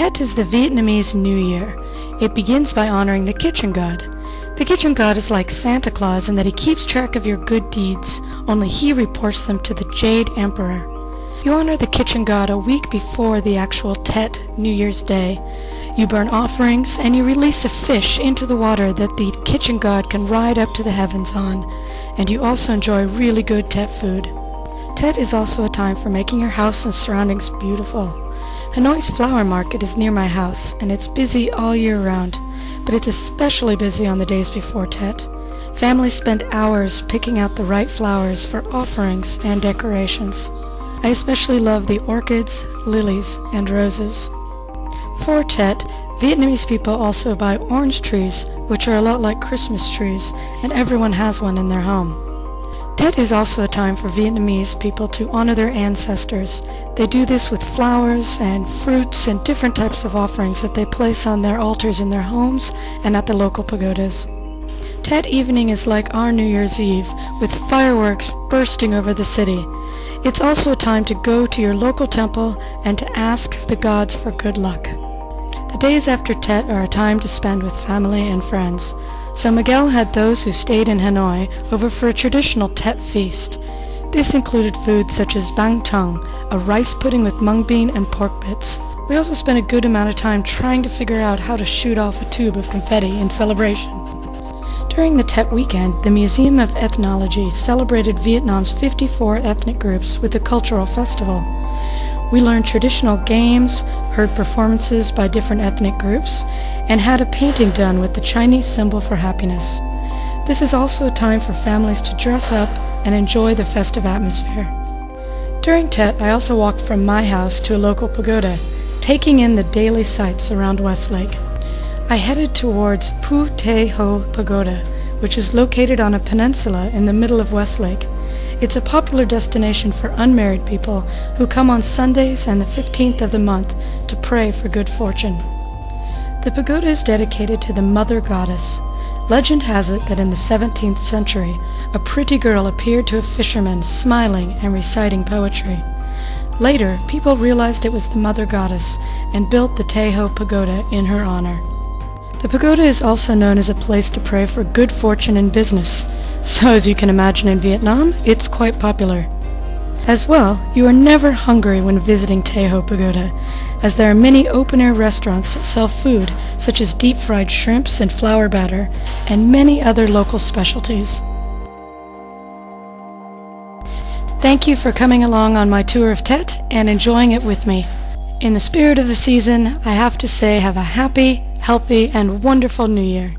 Tet is the Vietnamese New Year. It begins by honoring the kitchen god. The kitchen god is like Santa Claus in that he keeps track of your good deeds, only he reports them to the Jade Emperor. You honor the kitchen god a week before the actual Tet, New Year's Day. You burn offerings and you release a fish into the water that the kitchen god can ride up to the heavens on, and you also enjoy really good Tet food. Tet is also a time for making your house and surroundings beautiful. Hanoi's flower market is near my house, and it's busy all year round, but it's especially busy on the days before Tet. Families spend hours picking out the right flowers for offerings and decorations. I especially love the orchids, lilies, and roses. For Tet, Vietnamese people also buy orange trees, which are a lot like Christmas trees, and everyone has one in their home. Tet is also a time for Vietnamese people to honor their ancestors. They do this with flowers and fruits and different types of offerings that they place on their altars in their homes and at the local pagodas. Tet evening is like our New Year's Eve, with fireworks bursting over the city. It's also a time to go to your local temple and to ask the gods for good luck. The days after Tet are a time to spend with family and friends. So Miguel had those who stayed in Hanoi over for a traditional Tet feast. This included foods such as bang tong, a rice pudding with mung bean and pork bits. We also spent a good amount of time trying to figure out how to shoot off a tube of confetti in celebration. During the Tet weekend, the Museum of Ethnology celebrated Vietnam's 54 ethnic groups with a cultural festival. We learned traditional games, heard performances by different ethnic groups, and had a painting done with the Chinese symbol for happiness. This is also a time for families to dress up and enjoy the festive atmosphere. During Tet, I also walked from my house to a local pagoda, taking in the daily sights around Westlake. I headed towards Phu Te Ho Pagoda, which is located on a peninsula in the middle of Westlake. It's a popular destination for unmarried people who come on Sundays and the 15th of the month to pray for good fortune. The pagoda is dedicated to the Mother Goddess. Legend has it that in the 17th century, a pretty girl appeared to a fisherman smiling and reciting poetry. Later, people realized it was the Mother Goddess and built the Te Ho Pagoda in her honor. The pagoda is also known as a place to pray for good fortune in business. So as you can imagine in Vietnam, it's quite popular. As well, you are never hungry when visiting Te Ho Pagoda, as there are many open-air restaurants that sell food such as deep-fried shrimps and flour batter, and many other local specialties. Thank you for coming along on my tour of Tet and enjoying it with me. In the spirit of the season, I have to say have a happy, healthy, and wonderful New Year.